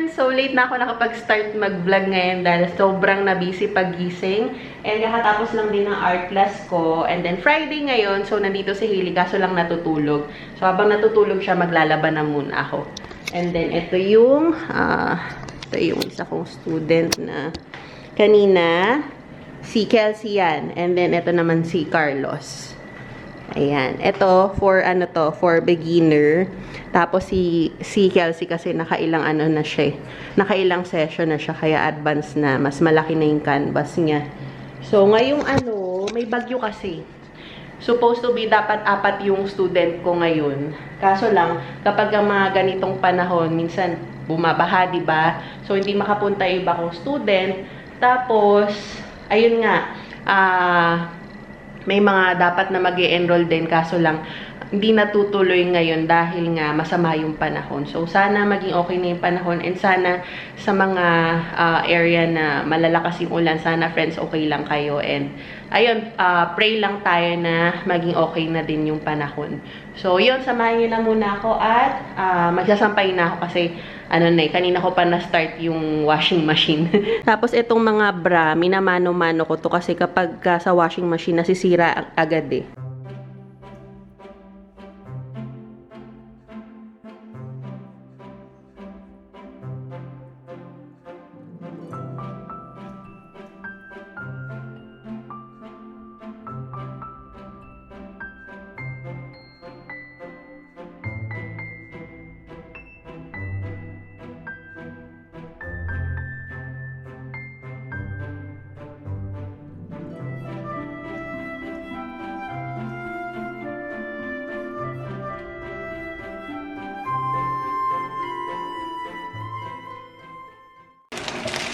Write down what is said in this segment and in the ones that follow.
friends! So, late na ako nakapag-start mag-vlog ngayon dahil sobrang na-busy pag-gising. And kakatapos lang din ng art class ko. And then, Friday ngayon. So, nandito si Hailey, kaso lang natutulog. So, habang natutulog siya, maglalaban na muna ako. And then, ito yung isa kong student na kanina. Si Kelsey yan. And then, ito naman si Carlos. Ayan. Ito, for beginner. Tapos, si Kelsey kasi nakailang na siya. Nakailang session na siya, kaya advanced na. Mas malaki na yung canvas niya. So, ngayong may bagyo kasi. Supposed to be dapat 4 yung student ko ngayon. Kaso lang, kapag ang mga ganitong panahon, minsan bumabaha, diba? So, hindi makapunta yung iba kong student. Tapos, ayun nga, may mga dapat na mag-e-enroll din, kaso lang, hindi natutuloy ngayon dahil nga masama yung panahon. So, sana maging okay na yung panahon and sana sa mga area na malalakas yung ulan, sana friends, okay lang kayo. And, ayun, pray lang tayo na maging okay na din yung panahon. So, yun, samahan nyo lang muna ako at magsasampay na ako kasi kanina ko pa na-start yung washing machine. Tapos, itong mga bra, minamano-mano ko to kasi kapag sa washing machine, nasisira agad eh.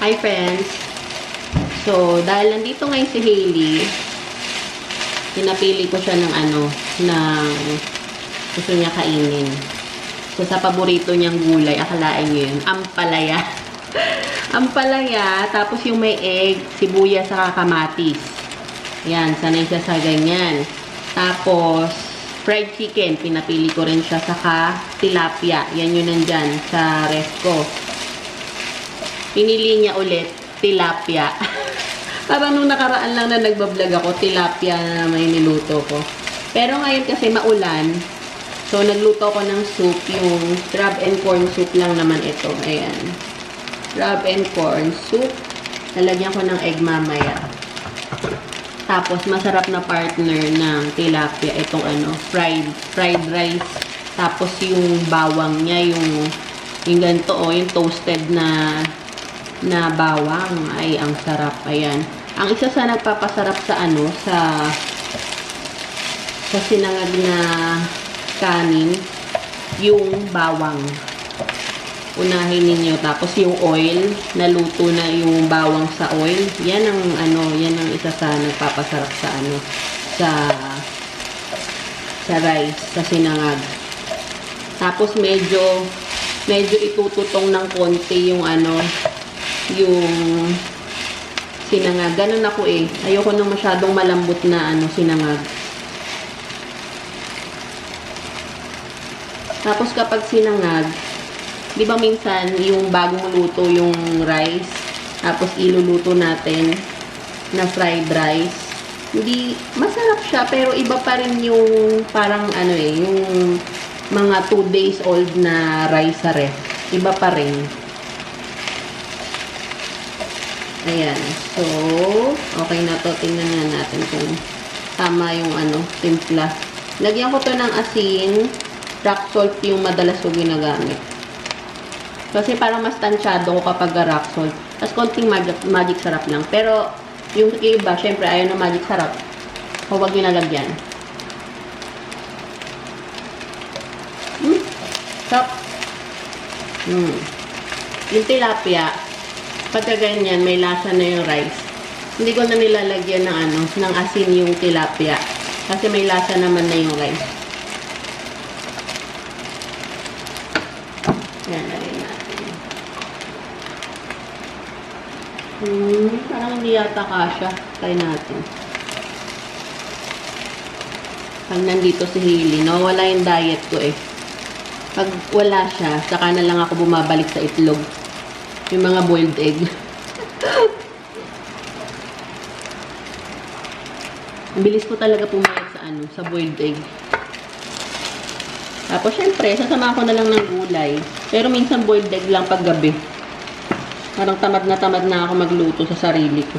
Hi friends! So, dahil nandito ngayon si Hailey, pinapili ko siya ng gusto niya kainin. So, sa paborito niyang gulay, akalain niyo yun, ampalaya. Ampalaya, tapos yung may egg, sibuyas, saka kamatis. Yan, sanay siya sa ganyan. Tapos, fried chicken, pinapili ko rin siya, saka tilapia. Yan yun nandyan sa ref ko. Pinili niya ulit, tilapia. Parang nung nakaraan lang na nagbablog ako, tilapia na naman yung niluto ko. Pero ngayon kasi maulan, so nagluto ko ng soup, yung crab and corn soup lang naman ito. Ayan. Crab and corn soup. Lalagyan ko ng egg mamaya. Tapos, masarap na partner ng tilapia, itong fried rice. Tapos, yung bawang niya, yung ganito, yung toasted na bawang, ay ang sarap. Ayan. Ang isa sa nagpapasarap sa sa sinangag na kanin, yung bawang. Unahin ninyo. Tapos yung oil, naluto na yung bawang sa oil. Yan ang isa sa nagpapasarap sa rice, sa sinangag. Tapos medyo itututong ng konti yung yung sinangag. Ganun ako eh. Ayoko nang masyadong malambot na sinangag. Tapos kapag sinangag, di ba minsan yung bagong luto yung rice, tapos iluluto natin na fried rice, hindi masarap siya, pero iba pa rin yung parang yung mga 2 days old na rice sa ref. Iba pa rin. Ayan. So, okay na to. Tingnan na natin kung tama yung timpla. Lagyan ko to ng asin. Rock salt yung madalas ko ginagamit. Kasi parang mas tansyado ko kapag rock salt. Tapos konting magic sarap lang. Pero, yung iba, syempre, ayaw na magic sarap. Huwag nyo nalagyan. Sarap. Yung tilapia, pagka ganyan, may lasa na yung rice. Hindi ko na nilalagyan ng asin yung tilapia. Kasi may lasa naman na yung rice. Yan, lagyan natin. Parang hindi yata kasha. Try natin. Pag nandito si Hailey, nawala yung diet ko eh. Pag wala siya, saka na lang ako bumabalik sa itlog. Yung mga boiled egg. Ang bilis ko talaga pumayag sa sa boiled egg. Tapos, syempre, sasama ko na lang ng gulay. Pero minsan boiled egg lang pag gabi. Parang tamad na ako magluto sa sarili ko.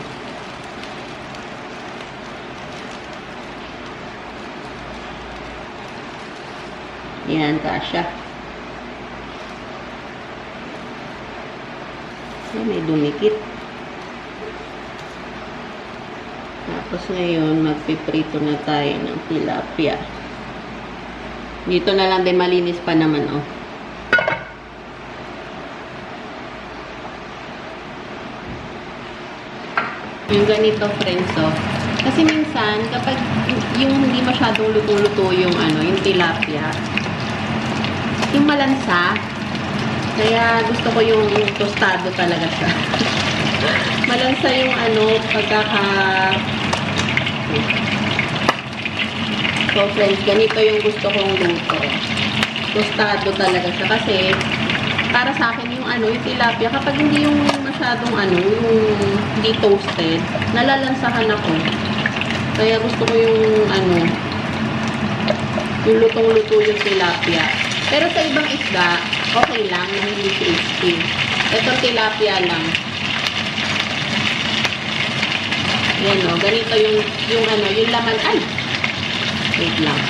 Yan, kasha. May dumikit. Tapos ngayon, magpiprito na tayo ng tilapia. Dito na lang din, malinis pa naman, oh. Yung ganito, friends, oh. Kasi minsan, kapag yung hindi masyadong luto-luto yung yung tilapia, yung malansa, kaya gusto ko yung tostado talaga siya. Malansa yung So, friends, ganito yung gusto kong luto. Tostado talaga siya. Kasi, para sa akin, yung yung tilapia, kapag hindi yung masyadong yung hindi toasted, nalalansahan ako. Kaya gusto ko yung yung lutong-luto yung tilapia. Pero sa ibang isda, okay lang, na hindi crispy. Ito tilapia lang. Yan o, ganito yung yung laman. Ay! Wait lang.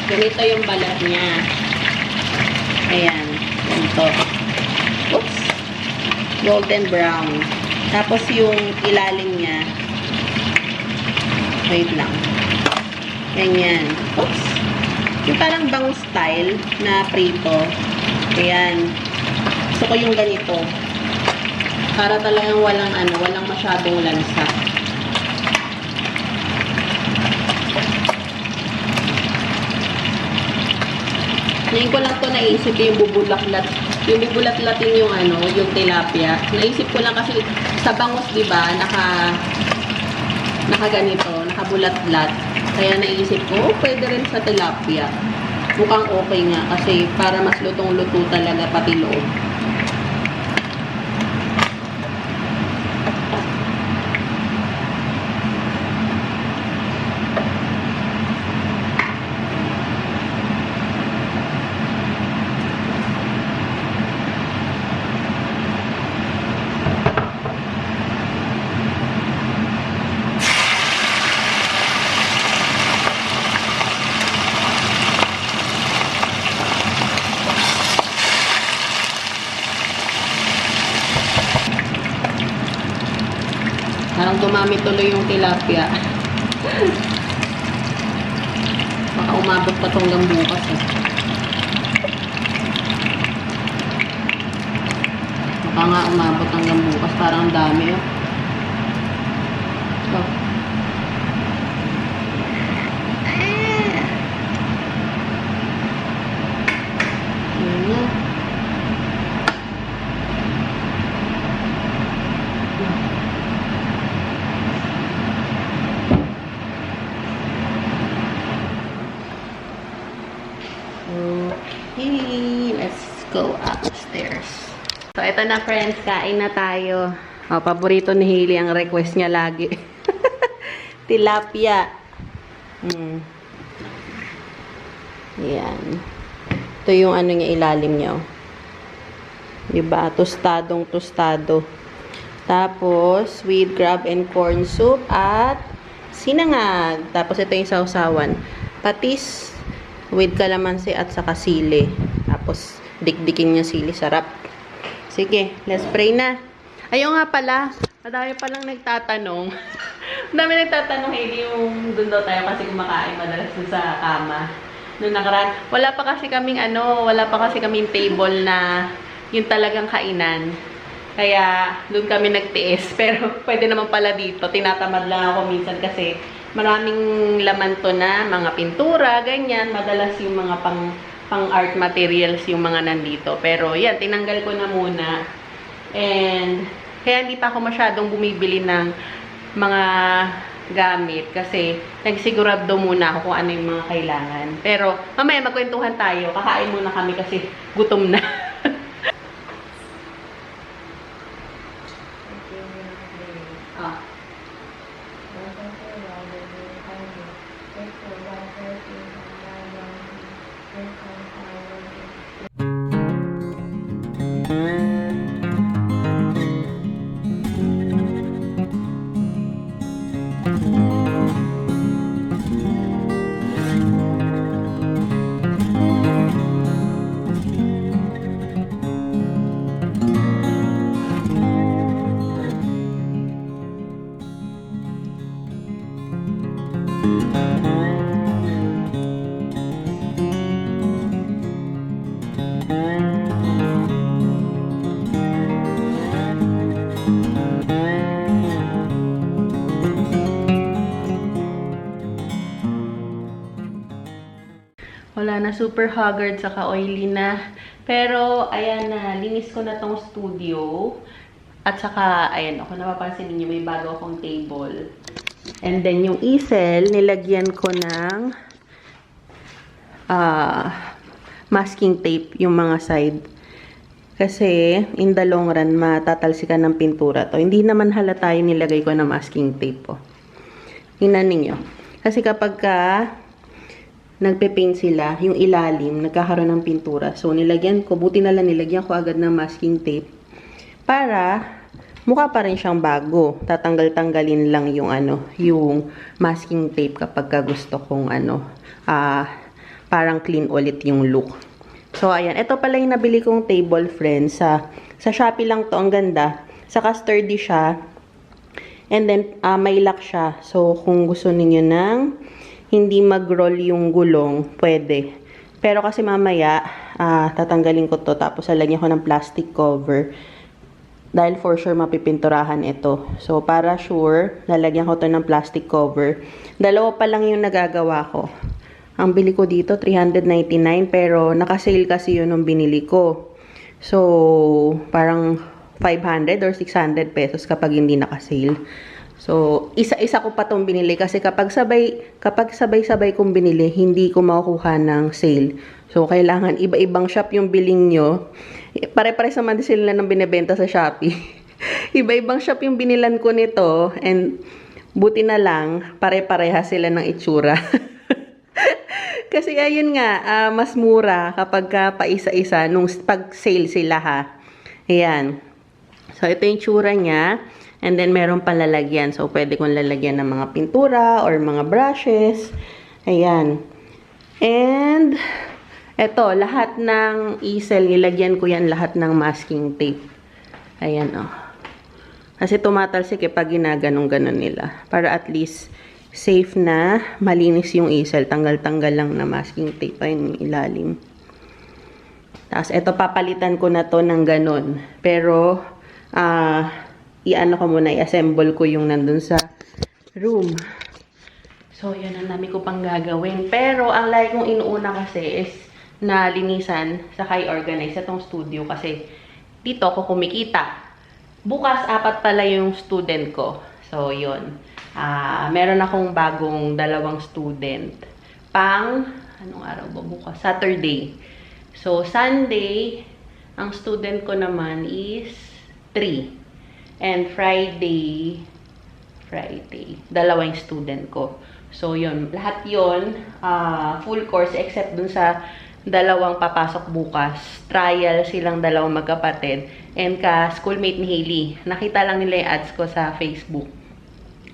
Ganito yung balat niya. Ayan. Ganito. Oops. Golden brown. Tapos yung ilalim niya. Wait lang. Ganyan. Oops. Yung parang bangus style na prito. Ayan. Gusto ko yung ganito. Para talagang walang masyadong lansa. Ngayon ko lang to naisip yung bubulaklat. Yung bubulatlatin yung yung tilapia. Naisip ko lang kasi sa bangus, 'di ba, naka ganito, nakabulatlat. Kaya naisip ko, pwede rin sa tilapia. Mukhang okay nga kasi para mas lutong-luto talaga pati loob. Parang dumami tuloy yung tilapia. Baka umabot pa ito hanggang bukas. Baka nga umabot hanggang bukas. Parang dami. So. Okay, let's go upstairs. So, ito na friends, kain na tayo. Oh, paborito ni Hailey, ang request niya lagi. Tilapia. Yan. Ito yung niya, ilalim niya. Oh. Diba? Tostado. Tapos, with crab and corn soup at sinangag. Tapos, ito yung sausawan. Patis with kalamansi at saka sili. Tapos, dikdikin niya sili. Sarap. Sige, let's pray na. Ayaw nga pala. Madami palang nagtatanong. Madami nagtatanong, Hailey, yung doon daw tayo kasi kumakain madalas sa kama. Noong nakaraan. Wala pa kasi kaming table na yung talagang kainan. Kaya, doon kami nagtiis. Pero, pwede naman pala dito. Tinatamad lang ako minsan kasi maraming laman to na, mga pintura, ganyan. Madalas yung mga pang art materials yung mga nandito. Pero, yan, tinanggal ko na muna. And, kaya hindi pa ako masyadong bumibili ng mga gamit kasi nagsigurado muna ako kung ano yung mga kailangan. Pero mamaya magkwentuhan tayo. Kakain muna kami kasi gutom na. Ah. Wala na, super haggard, saka oily na. Pero, ayan na, linis ko na tong studio. At saka, ayan, ako napapansin niyo may bago akong table. And then, yung easel, nilagyan ko ng masking tape, yung mga side. Kasi, in the long run, matatalsikan ng pintura to. Hindi naman halata yung nilagay ko na masking tape po. Tingnan ninyo. Kasi kapag nagpe-paint sila, yung ilalim, nagkakaroon ng pintura. So, nilagyan ko, buti na lang nilagyan ko agad ng masking tape para mukha pa rin siyang bago. Tatanggal-tanggalin lang yung yung masking tape kapag gusto kong parang clean ulit yung look. So, ayan. Ito pala yung nabili kong table, friends. Sa Shopee lang to, ang ganda. Saka sturdy siya. And then, may lock siya. So, kung gusto niyo ng hindi mag-roll yung gulong, pwede. Pero kasi mamaya, tatanggalin ko to, tapos lalagyan ko ng plastic cover. Dahil for sure, mapipinturahan ito. So, para sure, lalagyan ko to ng plastic cover. Dalawa pa lang yung nagagawa ko. Ang bili ko dito, 399, pero nakasale kasi yun nung binili ko. So, parang 500 or 600 pesos kapag hindi nakasale. So, isa-isa ko pa itong binili kasi kapag sabay-sabay kong binili, hindi ko makukuha ng sale. So, kailangan iba-ibang shop yung biling nyo. Pare-pares naman sila ng binibenta sa Shopee. Iba-ibang shop yung binilan ko nito and buti na lang, pare-pareha sila ng itsura. Kasi ayun nga, mas mura kapag pa isa-isa nung pag-sale sila ha. Ayan. So, ito yung tsura niya. And then, meron pa lalagyan. So, pwede kong lalagyan ng mga pintura or mga brushes. Ayan. And, eto, lahat ng easel, nilagyan ko yan lahat ng masking tape. Ayan, oh. Kasi tumatalsik pag ginaganong-ganon nila. Para at least, safe na, malinis yung easel. Tanggal-tanggal lang na masking tape. Ayun, yung ilalim. Tapos, eto, papalitan ko na to ng ganon. Pero, i-ano ko muna, i-assemble ko yung nandun sa room. So, yun ang dami ko pang gagawin. Pero, ang like kong inuuna kasi is na linisan sa i-organize itong studio kasi dito ako kumikita. Bukas, 4 pala yung student ko. So, yun. Meron akong bagong 2 student. Anong araw ba bukas? Saturday. So, Sunday, ang student ko naman is 3. And Friday, 2 yung student ko. So, yun. Lahat yun, full course except dun sa 2 papasok bukas. Trial silang 2 magkapatid. And ka-schoolmate ni Hailey. Nakita lang nila yung ads ko sa Facebook.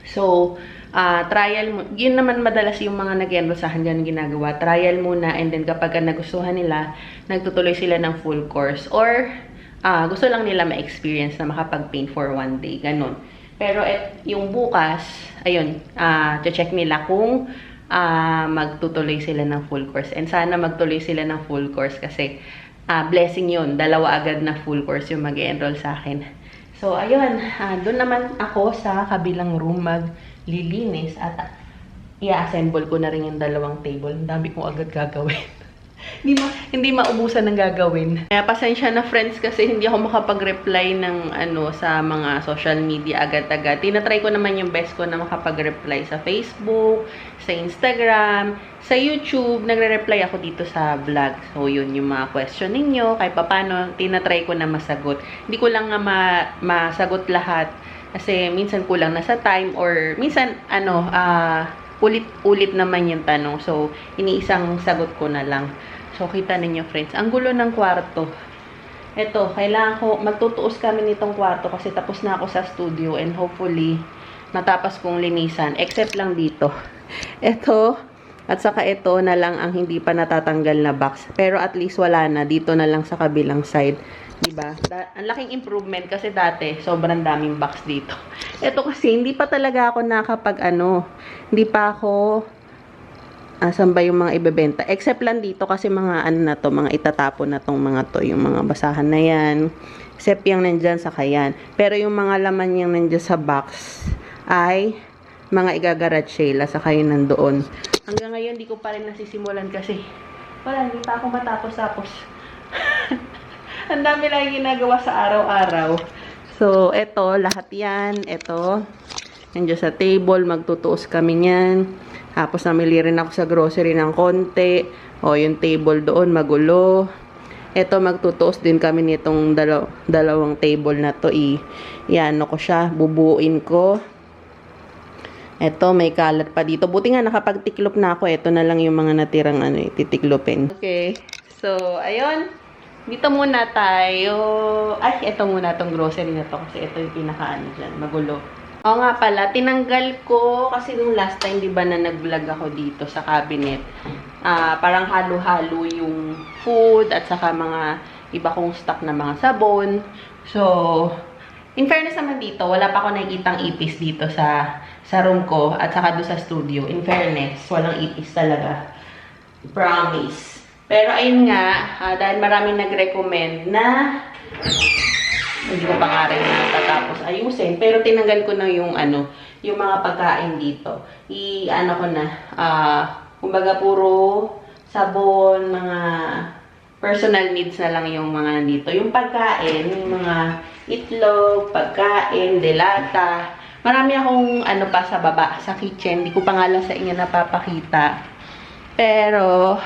So, trial, yun naman madalas yung mga nag-enroll sa akin dyan ginagawa. Trial muna and then kapag nagustuhan nila, nagtutuloy sila ng full course. Or, gusto lang nila ma-experience na makapag-paint for 1 day. Ganun. Pero yung bukas, ayun, check nila kung magtutuloy sila ng full course. And sana magtuloy sila ng full course kasi blessing yun. 2 agad na full course yung mag-enroll sa akin. So, ayun. Doon naman ako sa kabilang room maglilinis at i-assemble ko na rin yung 2 table. Ang dami kong agad gagawin. hindi maubusan ng gagawin. Kaya pasensya na friends kasi hindi ako makapag-reply ng sa mga social media agad-agad. Tinatry ko naman yung best ko na makapag-reply sa Facebook, sa Instagram, sa YouTube. Nagre-reply ako dito sa vlog. So, yun yung mga question ninyo. Kahit paano, tinatry ko na masagot. Hindi ko lang nga masagot lahat. Kasi minsan kulang na sa time or minsan, ulit-ulit naman yung tanong. So, iniisang sagot ko na lang. So, kita ninyo friends. Ang gulo ng kwarto. Ito, kailangan ko, magtutuos kami nitong kwarto kasi tapos na ako sa studio and hopefully, matapos kong linisan. Except lang dito. Ito, at saka ito na lang ang hindi pa natatanggal na box. Pero at least wala na. Dito na lang sa kabilang side. Diba? Ang laking improvement kasi dati, sobrang daming box dito. Ito kasi, hindi pa talaga ako hindi pa ako, saan ba yung mga ibebenta? Except lang dito kasi mga mga itatapon na tong mga to, yung mga basahan na yan. Except yung nandyan sa kayan. Pero yung mga laman yung nandyan sa box ay mga igagaratsela sa kayo nandoon. Hanggang ngayon, di ko pa rin nasisimulan kasi wala, hindi pa ako matapos-tapos. Ang dami lang ginagawa sa araw-araw. So, eto, lahat yan. Eto, nandiyan sa table, magtutuos kami yan. Tapos, namili rin ako sa grocery ng konti. O, yung table doon, magulo. Eto, magtutuos din kami nitong dalawang table na to. Iano ko siya, bubuuin ko. Eto, may kalat pa dito. Buti nga, nakapagtiklop na ako. Eto na lang yung mga natirang titiklopin. Okay. So, ayun. Dito muna tayo. Ay, ito muna tong grocery na to kasi ito yung pinakaano dyan. Magulo. Oo nga pala, tinanggal ko kasi nung last time, di ba na nag-vlog ako dito sa cabinet. Parang halo-halo yung food at saka mga iba kong stock na mga sabon. So, in fairness naman dito, wala pa ako nakikitang ipis dito sa room ko at saka doon sa studio. In fairness, walang ipis talaga. Promise. Pero ayun nga, dahil maraming nag-recommend na hindi ko pa nga rin natatapos ayusin. Pero tinanggal ko na yung yung mga pagkain dito. Ko na, kumbaga puro sabon, mga personal needs na lang yung mga nandito. Yung pagkain, yung mga itlog, pagkain, delata. Marami akong pa sa baba, sa kitchen. Hindi ko pa nga lang sa inyo napapakita. Pero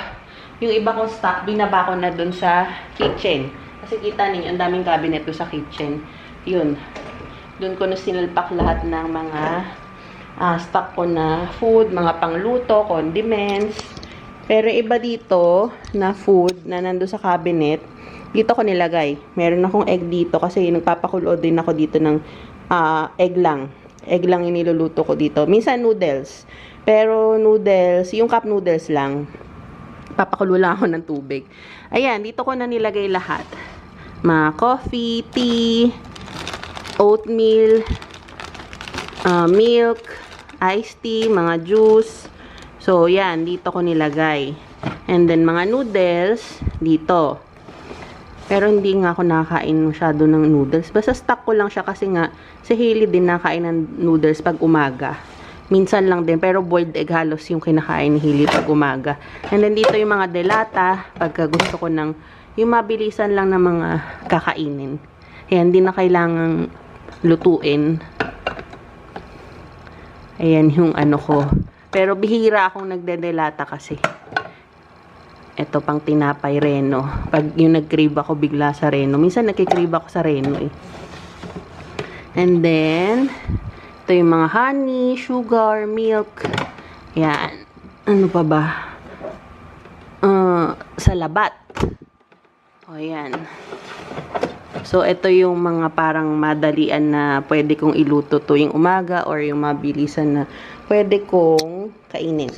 yung iba kong stock, binaba ko na dun sa kitchen. Kasi kita ninyo, ang daming cabinet ko sa kitchen. Yun. Dun ko na sinalpak lahat ng mga stock ko na food, mga pangluto, condiments. Pero iba dito na food na nandun sa cabinet, dito ko nilagay. Meron akong egg dito kasi nagpapakulo din ako dito ng egg lang. Egg lang yung niluluto ko dito. Minsan noodles. Pero noodles, yung cup noodles lang. Papakulo lang ako ng tubig. Ayan, dito ko na nilagay lahat. Mga coffee, tea, oatmeal, milk, iced tea, mga juice. So, yan, dito ko nilagay. And then, mga noodles, dito. Pero hindi nga ako nakakain masyado ng noodles. Basta stock ko lang siya kasi nga, si Hailey din nakain ng noodles pag umaga. Minsan lang din, pero boiled egg halos yung kinakain ni Hailey pag umaga. And then dito yung mga delata, pagka gusto ko ng, yung mabilisan lang na mga kakainin. Ayan, hindi na kailangang lutuin. Ayan yung ko. Pero bihira akong nagdedelata kasi. Ito pang tinapay Reno. Pag yung nag-crave ako bigla sa Reno. Minsan nagkikrave ako sa Reno eh. And then, ito yung mga honey, sugar, milk. Yan. Ano pa ba? Salabat. O, yan. So, ito yung mga parang madalian na pwede kong iluto tuwing umaga or yung mabilisan na pwede kong kainin.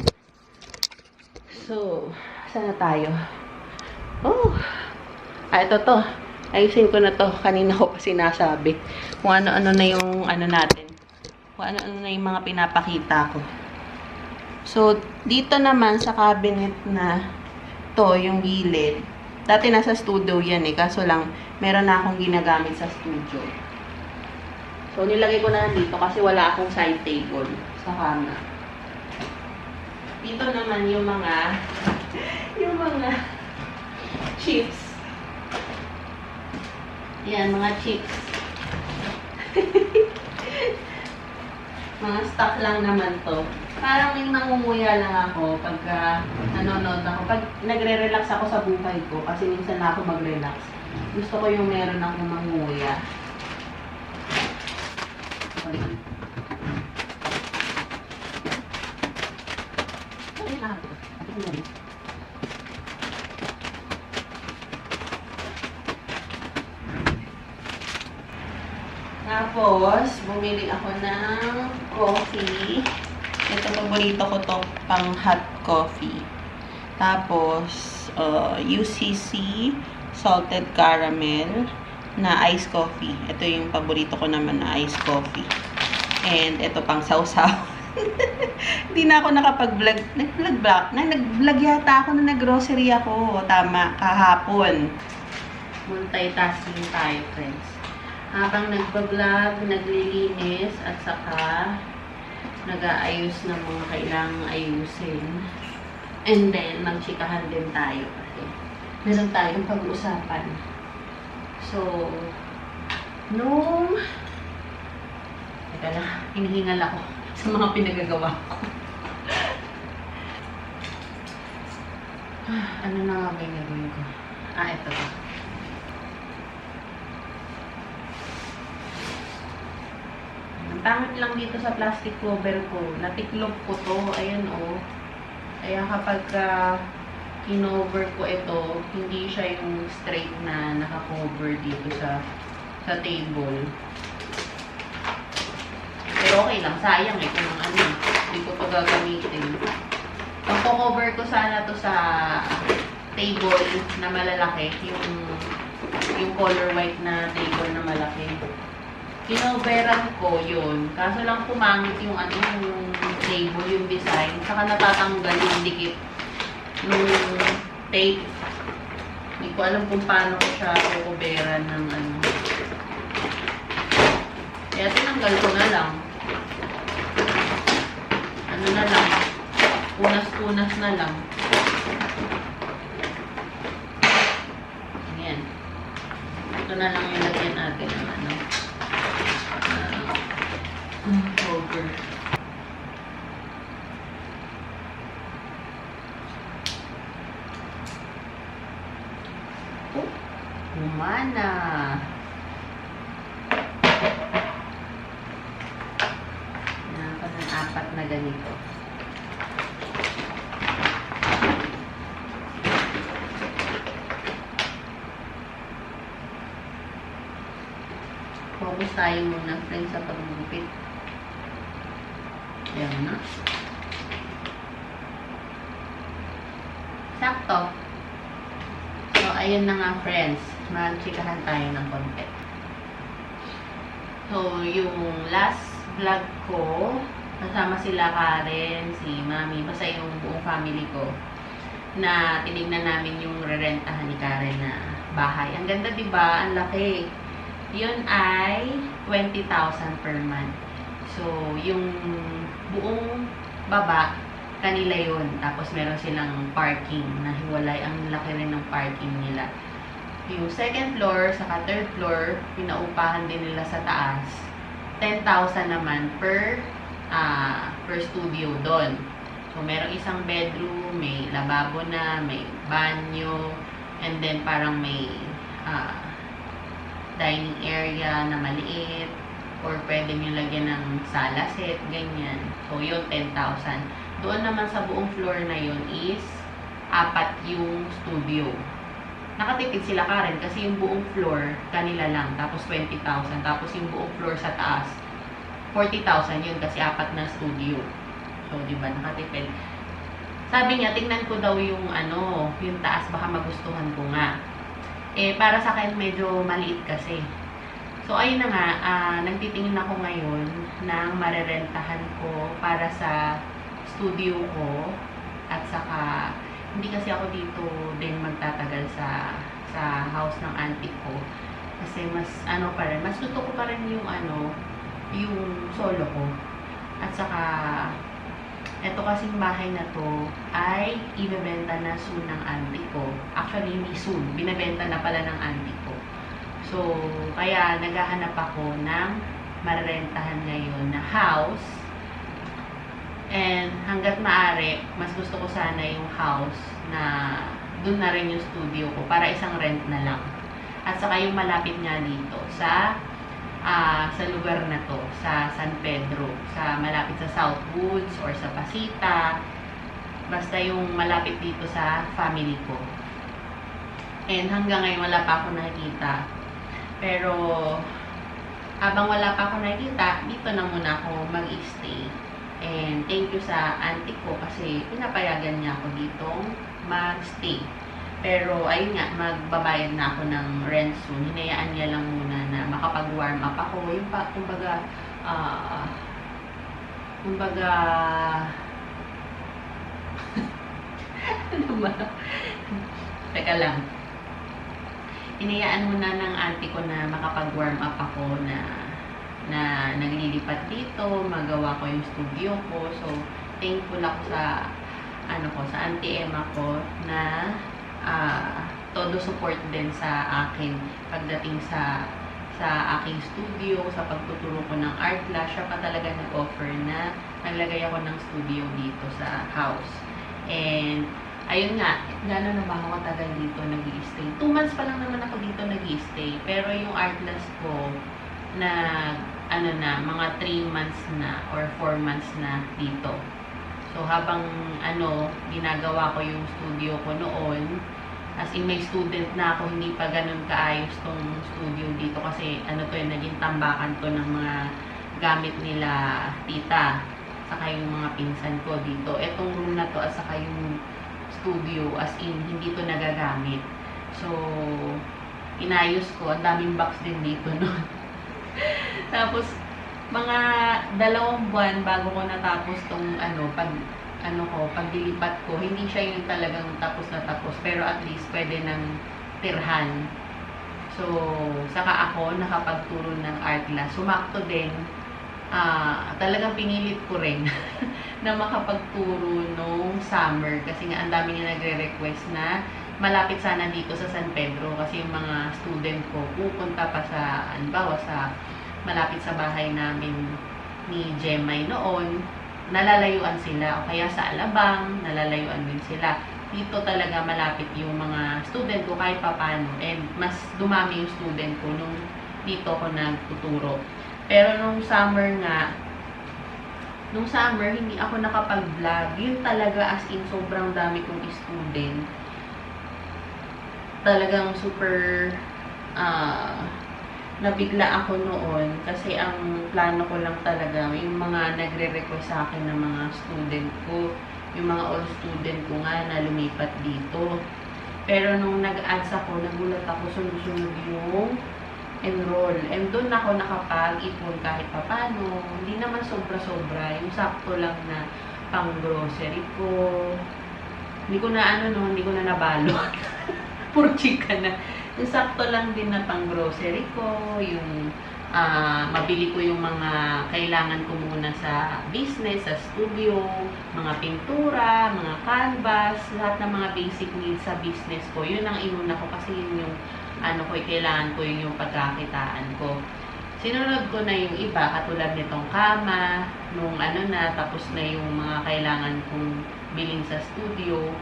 So, saan na tayo? Oh! Ito to. Ayusin ko na to. Kanina ko pa sinasabi. Kung ano-ano na yung natin. Kung ano-ano na yung mga pinapakita ko. So, dito naman sa cabinet na to, yung gilid. Dati nasa studio yan eh. Kaso lang, meron na akong ginagamit sa studio. So, nilagay ko na dito kasi wala akong side table sa kama. Dito naman yung mga chips. Yan, mga chips. Mga stock lang naman to. Parang yung nangunguya lang ako pagka nanonood ako. Pag nagre-relax ako sa buhay ko, kasi minsan na ako mag-relax. Gusto ko yung meron akong mangunguya. Tapos, bumili ako ng coffee. Ito, paborito ko to pang hot coffee. Tapos, UCC salted caramel na iced coffee. Ito yung paborito ko naman na iced coffee. And ito pang sausaw. Hindi na ako nakapag-vlog. Nag-vlog yata ako na nag-grocery ako. Tama, kahapon. Multitasking tayo, friends. Habang nagbablog, naglilinis, at saka nag-aayos ng mga kailangang ayusin. And then, magchikahan din tayo. Kasi meron tayong pag-uusapan. So, nung... Teka lang, hinihingal ako sa mga pinagagawa ko. Ano na nga ba yung gagawin ko? Ito ba? Ang pangit lang dito sa plastic cover ko. Natiklop ko to. Ayan o. Kaya kapag kinover ko ito, hindi siya yung straight na nakakover dito sa table. Pero okay lang. Sayang eh. Kung ano, hindi ko ito gagamitin. Ang cover ko sana to sa table na malalaki. Yung color white na table na malaki. Kinoveran ko yun. Kaso lang pumangit yung yung table, yung design. Saka natatanggal yung dikit nung tape. Hindi ko alam kung paano ko siya kukuberan ng Kaya tinanggal ko na lang. Ano na lang. Punas-punas na lang. Ayan. Ito na lang yung lagyan natin ng cover. Oh, humana. Dapat ng 4 na ganito. Focus tayo muna, friends, sa paggupit. Ayan na. Sakto. So, ayun na nga, friends. Magchikahan tayo ng konti. So, yung last vlog ko, kasama sila Karen, si Mami, basta yung buong family ko, na tinignan namin yung rerentahan ni Karen na bahay. Ang ganda, diba? Ang laki. Yun ay 20,000 per month. So, yung buong baba, kanila yun. Tapos, meron silang parking na hiwalay. Ang laki rin ng parking nila. Yung second floor, saka third floor, pinaupahan din nila sa taas. 10,000 naman per studio doon. So, merong isang bedroom, may lababo na, may banyo, and then parang may dining area na maliit, or pwede nyo lagyan ng sala set, ganyan. So, yun, 10,000. Doon naman sa buong floor na yun is 4 yung studio. Nakatipid sila Karen kasi yung buong floor, kanila lang. Tapos 20,000. Tapos yung buong floor sa taas, 40,000 yun kasi 4 na studio. So, diba, nakatipid. Sabi niya, tingnan ko daw yung yung taas, baka magustuhan ko nga. Eh, para sa akin, medyo maliit kasi. So, ayun na nga, nagtitingin ako ngayon ng marerentahan ko para sa studio ko. At saka, hindi kasi ako dito din magtatagal sa house ng auntie ko. Kasi mas, pa rin, mas gusto ko pa rin yung yung solo ko. At saka, Ito kasing bahay na to ay ibebenta na soon ng auntie ko. Actually, hindi soon. Binebenta na pala ng auntie ko. So, kaya naghahanap ako ng marerentahan ngayon na house. And hanggat maaari, mas gusto ko sana yung house na doon na rin yung studio ko para isang rent na lang. At saka yung malapit nga dito sa lugar na to, sa San Pedro, sa malapit sa Southwoods or sa Pasita, basta yung malapit dito sa family ko. And hanggang ngayon wala pa ako nakikita. Pero habang wala pa ako nakikita, dito na muna ako mag-stay. And thank you sa auntie ko kasi pinapayagan niya ako ditong mag-stay. Pero, ayun nga, magbabayad na ako ng rent soon. Hinayaan niya lang muna na makapag-warm up ako. Yung pa, kumbaga, ano ba? Teka lang. Hinayaan muna ng auntie ko na makapag-warm up ako na naglilipat dito, magawa ko yung studio ko. So, thankful ako sa, sa auntie Emma ko na todo support din sa akin pagdating sa aking studio, sa pagtuturo ko ng art class. Siya pa talaga nag-offer na naglagay ako ng studio dito sa house. And ayun nga, gano'n na ba ako katagal dito nag-i-stay? 2 months pa lang naman ako dito nag-i-stay. Pero yung art class ko mga 3 months na or 4 months na dito. So, habang ginagawa ko yung studio ko noon, as in may student na ako, hindi pa ganun kaayos tong studio dito kasi naging tambakan to ng mga gamit nila tita, saka yung mga pinsan ko dito. Etong room na to, at saka yung studio, as in, hindi to nagagamit. So, inayos ko, ang daming box din dito noon. Tapos, mga 2 buwan bago ko natapos tong pagdilipat ko, hindi siya yung talagang tapos na tapos, pero at least pwede nang tirhan. So, saka ako nakapagturo ng art class. Sumakto din, talagang pinilit ko rin na makapagturo nung summer kasi nga ang dami nga nagre-request na malapit sana dito sa San Pedro kasi yung mga student ko pupunta pa sa, sa malapit sa bahay namin ni Jemay noon, nalalayuan sila, o kaya sa Alabang, nalalayuan din sila. Dito talaga malapit yung mga student ko kahit papano, and mas dumami yung student ko nung dito ko nagtuturo. Pero nung summer hindi ako nakapag-vlog. Yun talaga, as in, sobrang dami kong student. Talagang super nabigla ako noon kasi ang plano ko lang talaga yung mga nagre-request sa akin ng mga student ko, yung mga all student ko nga na lumipat dito. Pero nung nag-ads ako, nagulat ako, sunod-sunod yung enroll. And doon ako nakapag-ipon kahit papano. Hindi naman sobra-sobra, yung sakto lang na pang grocery ko. Hindi ko na nabalot. Puro chika na. Yung sakto lang din na pang grocery ko, yung mabili ko yung mga kailangan ko muna sa business, sa studio, mga pintura, mga canvas, lahat ng mga basic needs sa business ko. Yun ang inuna ko kasi yun yung kailangan ko, yun yung pagkakitaan ko. Sinunod ko na yung iba, katulad nitong kama, nung tapos na yung mga kailangan kong bilhin sa studio.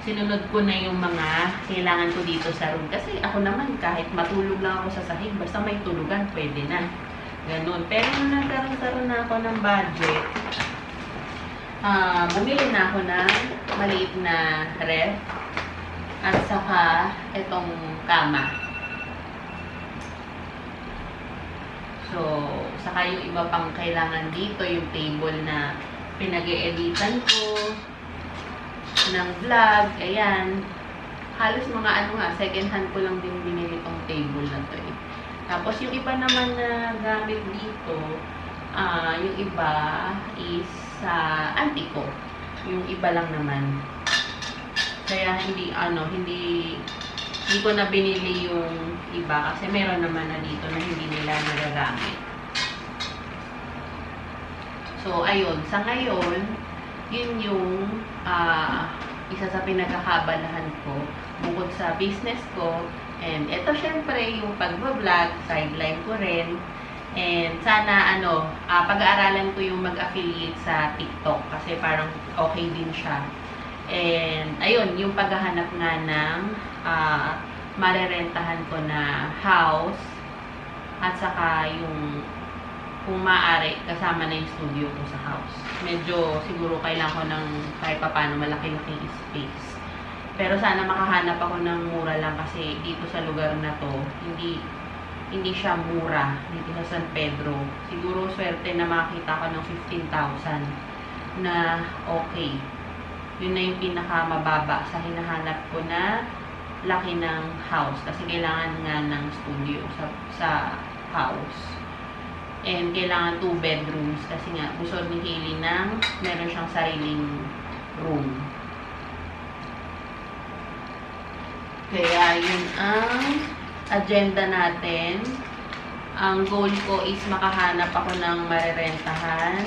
Sinunod ko na yung mga kailangan ko dito sa room. Kasi ako naman, kahit matulog lang ako sa sahig, basta may tulugan, pwede na. Ganun. Pero nung nagkaroon na ako ng budget, bumili na ako ng maliit na ref at saka itong kama. So, saka yung iba pang kailangan dito, yung table na pinag-e-editan ko ng vlog, ayan. Halos mga second hand ko lang din binili tong table na to eh. Tapos yung iba naman na gamit dito, yung iba is sa auntie ko. Yung iba lang naman. Kaya hindi ko na binili yung iba kasi meron naman na dito na hindi nila nagagamit. So, ayun. Sa ngayon, yun yung isa sa pinagkakabalahan ko bukod sa business ko. And ito syempre yung pag-vlog, sideline ko rin. And sana pag-aaralan ko yung mag-affiliate sa TikTok kasi parang okay din siya. And ayun, yung paghahanap nga ng marerentahan ko na house at saka yung kung maaari, kasama na yung studio ko sa house. Medyo siguro kailangan ko ng kahit paano malaki-laking space. Pero sana makahanap ako ng mura lang kasi dito sa lugar na to, hindi siya mura dito sa San Pedro. Siguro swerte na makita ko ng 15,000 na okay. Yun na yung pinakamababa sa hinahanap ko na laki ng house kasi kailangan nga ng studio sa house. And kailangan 2 bedrooms kasi nga gusto ni Hailey ng meron siyang sariling room. Kaya yun ang agenda natin. Ang goal ko is makahanap ako ng marerentahan.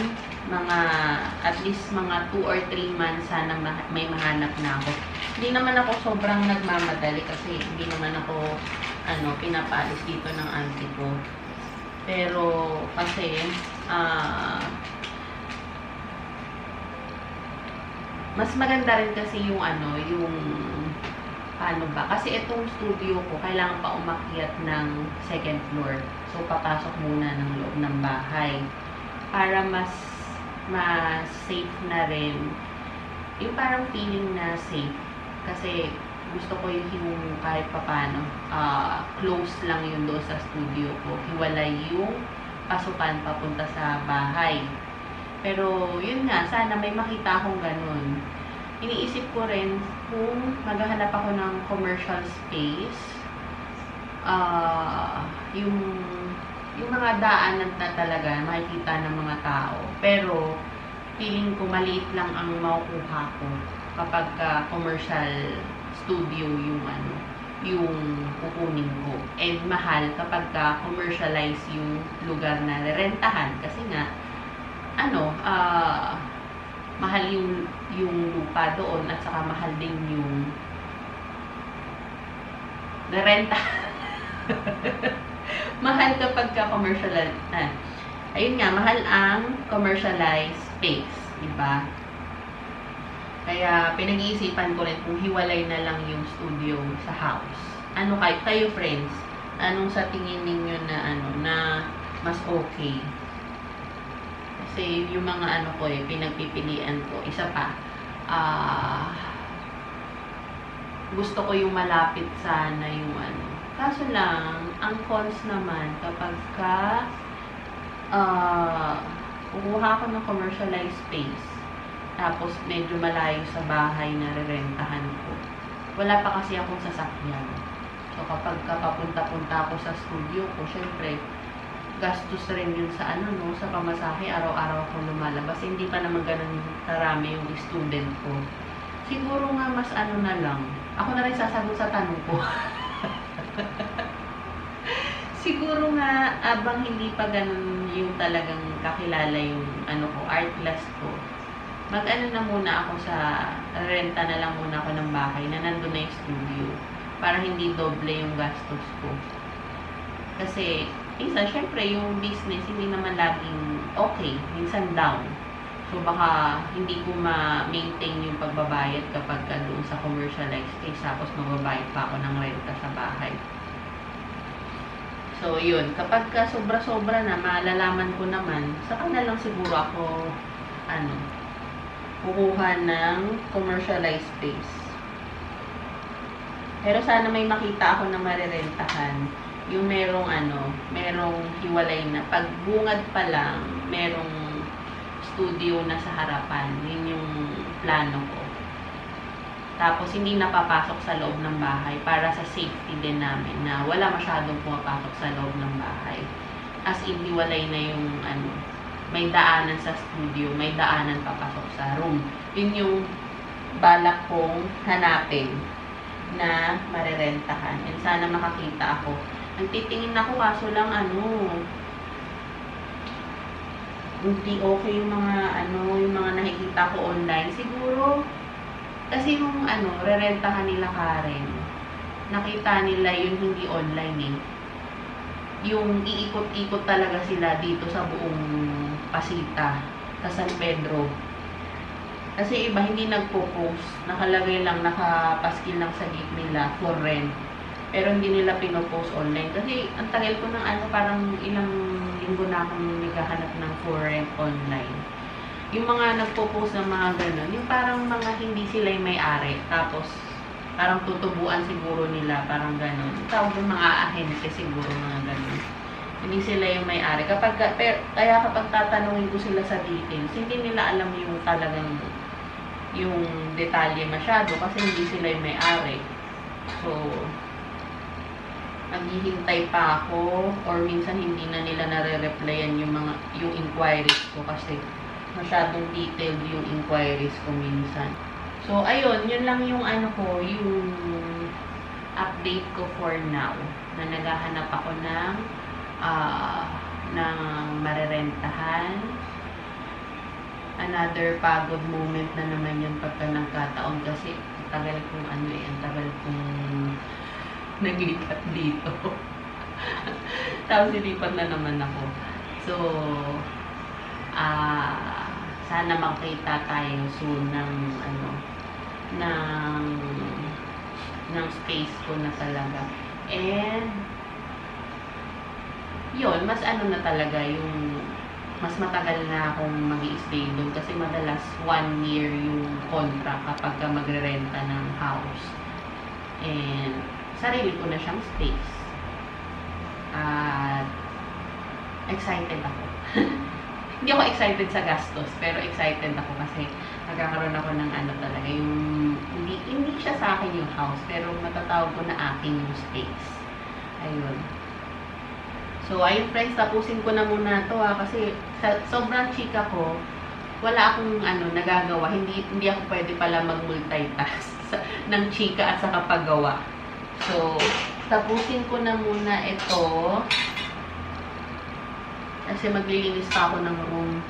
At least mga 2 or 3 months sana may mahanap na ako. Hindi naman ako sobrang nagmamadali kasi hindi naman ako pinapalis dito ng auntie ko. Pero kasi mas maganda rin kasi yung paano ba? Kasi itong studio ko kailangan pa umakyat ng 2nd floor. So papasok muna ng loob ng bahay para mas safe na rin. Yung parang feeling na safe kasi gusto ko yung kahit papano close lang yun doon sa studio ko. Hiwalay yung pasukan papunta sa bahay. Pero yun nga, sana may makita akong ganun. Iniisip ko rin kung maghahanap ako ng commercial space. Yung mga daanan na talaga makikita ng mga tao. Pero feeling ko maliit lang ang makukuha ko kapag commercial studio yung kukunin ko. And mahal kapag commercialize yung lugar na rentahan kasi nga mahal yung lupa doon at saka mahal din yung renta. Mahal kapag commercialized. Ayun nga, mahal ang commercialized space, diba? Kaya pinag-iisipan ko rin kung hiwalay na lang yung studio sa house. Kayo friends, anong sa tingin ninyo na mas okay? Kasi yung mga pinagpipilian ko, isa pa, gusto ko yung malapit sana yung Kaso lang, ang cons naman, kapag kukuha ko ng commercialized space, tapos medyo malayo sa bahay na rerentahan ko. Wala pa kasi akong sasakyan. So kapag papunta-punta ako sa studio ko, syempre, gastos rin yun sa sa pamasahe, araw-araw akong lumalabas. Hindi pa naman ganun karami yung student ko. Siguro nga mas na lang. Ako na rin sasagot sa tanong ko. Siguro nga, abang hindi pa ganun yung talagang kakilala yung art class ko. Na muna ako renta na lang muna ako ng bahay na nandun na yung studio para hindi doble yung gastos ko. Kasi, syempre yung business hindi naman laging okay, minsan down. So, baka hindi ko ma-maintain yung pagbabayad kapag doon sa commercialized space tapos magbabayad pa ako ng renta sa bahay. So, yun. Kapag sobra-sobra na, malalaman ko naman, saka na lang siguro ako, kukuha ng commercialized space. Pero sana may makita ako na marerentahan. Yung merong hiwalay na. Pag bungad pa lang, merong studio na sa harapan. Yun yung plano ko. Tapos, hindi napapasok sa loob ng bahay para sa safety din namin na wala masyadong pumapasok sa loob ng bahay. As in, hiwalay na yung may daanan sa studio, may daanan papasok sa room. Yun yung balak kong hanapin na marerentahan. And sana makakita ako. Nagtitingin ako kaso lang hindi okay yung mga yung mga nakikita ko online. Siguro kasi yung rerentahan nila Karen, nakita nila yun hindi online eh. Yung iikot-ikot talaga sila dito sa buong Pasita, sa San Pedro. Kasi iba hindi nagpo-post, nakalagay lang, nakapaskil lang sa gate nila for rent. Pero hindi nila pinopost online. Kasi ang tagal ko ng parang ilang linggo na akong naghahanap ng for rent online. Yung mga nagpo-post ng mga ganun, yung parang mga hindi sila yung may-ari. Tapos, parang tutubuan siguro nila, parang ganun. Tawag yung mga ahente siguro, mga ganun. Hindi sila yung may-ari. Kaya kapag tatanungin ko sila sa details, hindi nila alam yung talagang yung detalye masyado kasi hindi sila yung may-ari. So, naghihintay pa ako or minsan hindi na nila nare-replyan yung inquiries ko kasi masyadong detailed yung inquiries ko minsan. So, ayun, yun lang yung yung update ko for now. Na naghahanap ako ng marerentahan. Another pagod moment na naman yun pagka nagkataon kasi tagal kong ang tagal kong naglipat dito. Tapos nilipat na naman ako. So, sana makita tayo soon ng ng space ko na talaga. And yun, mas na talaga yung mas matagal na akong mag-i-stay doon kasi madalas 1 year yung contract kapag ka magre-renta ng house. And sarili ko na siyang space. At excited ako. Hindi ako excited sa gastos, pero excited ako kasi nagkakaroon ako ng talaga yung hindi siya sa akin yung house, pero matatawag ko na aking yung space. Ayun. So, ayun friends, tapusin ko na muna to kasi sobrang chika ko, wala akong nagagawa. Hindi ako pwede pala mag-multitask ng chika at sa kapagawa. So, tapusin ko na muna ito. Kasi maglilinis pa ako ng room.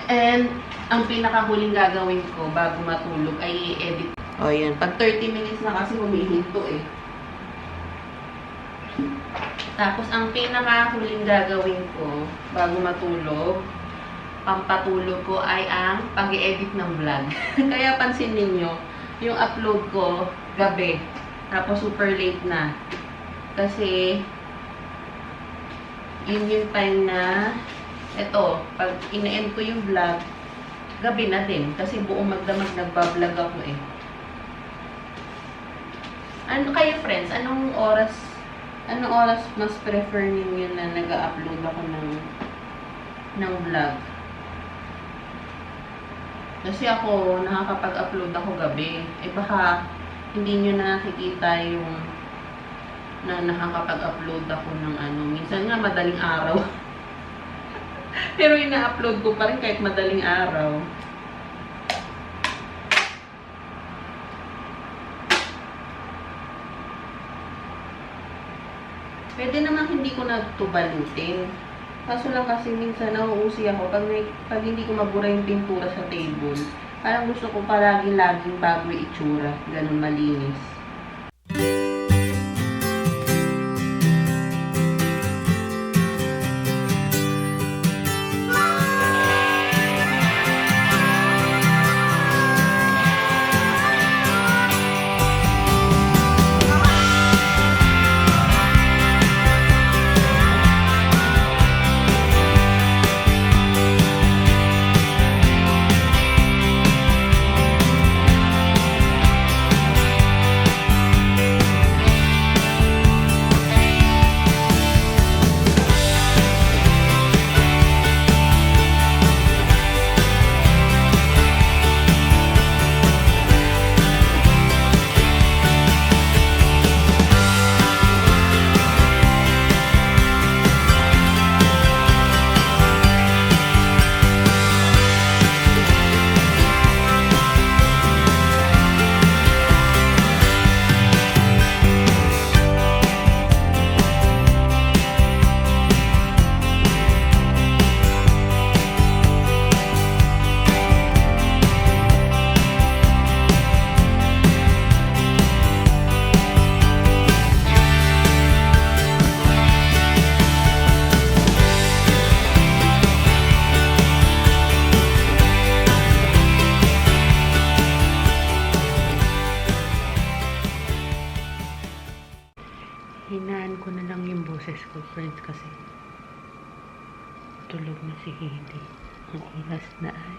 And, ang pinakahuling gagawin ko bago matulog ay i-edit. O, yan. Pag 30 minutes na kasi humihinto eh. Tapos, ang pinakahuling gagawin ko bago matulog, pampatulog ko ay ang pag-i-edit ng vlog. Kaya pansin ninyo, yung upload ko gabi. Tapos, super late na. Kasi, yun yung time na, eto, pag ina-end ko yung vlog, gabi na din. Kasi buong magdamag nagbablog ako eh. Ano kayo friends? Anong oras mas prefer ninyo na nag-upload ako ng vlog? Kasi ako, nakakapag-upload ako gabi. Eh baka, hindi nyo nakikita yung na nakakapag-upload ako ng minsan nga madaling araw. Pero ina-upload ko pa rin kahit madaling araw. Pwede naman hindi ko na ito balutin. Kaso lang kasi minsan nauusi ako pag hindi ko mabura yung pintura sa table. Parang gusto ko palagi-laging bago itsura. Ganun malinis. Hinaan ko na lang yung boses ko, friends, kasi tulog na si Hailey. Ang oras na ay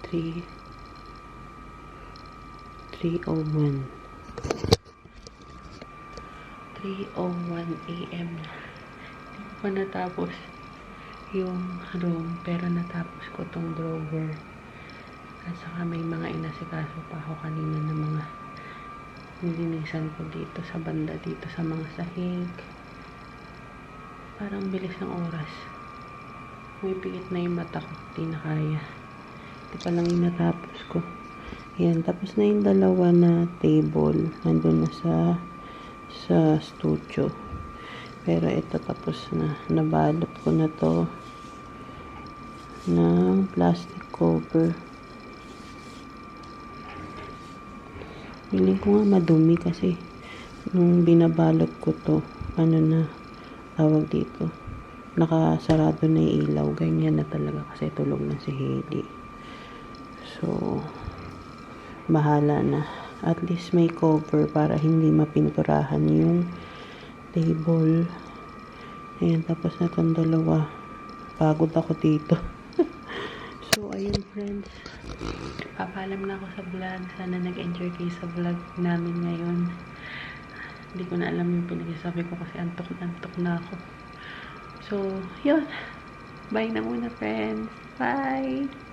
3:01 a.m. Hindi ko pa natapos yung room, pero natapos ko tong drawer. At saka may mga inasikaso pa ako kanina na mga nilinisan ko dito sa banda, dito sa mga sahig. Parang bilis ng oras. Pumipikit na yung mata ko. Hindi na kaya. Ito pa lang yung natapos ko. Ayan, tapos na yung dalawa na table. Nandun na sa studio. Pero ito tapos na. Nabalot ko na to ng plastic cover. Feeling ko nga madumi kasi nung binabalot ko to, ano na, tawag dito, nakasarado na yung ilaw. Ganyan na talaga kasi tulog na si Hailey. So, bahala na. At least may cover para hindi mapinturahan yung table. Ayan, tapos na itong dalawa. Pagod ako dito. So, ayun friends. Papaalam na ako sa vlog. Sana nag-enjoy kayo sa vlog namin ngayon. Hindi ko na alam yung pinagsasabi ko kasi antok na ako. So, yun. Bye na muna friends. Bye!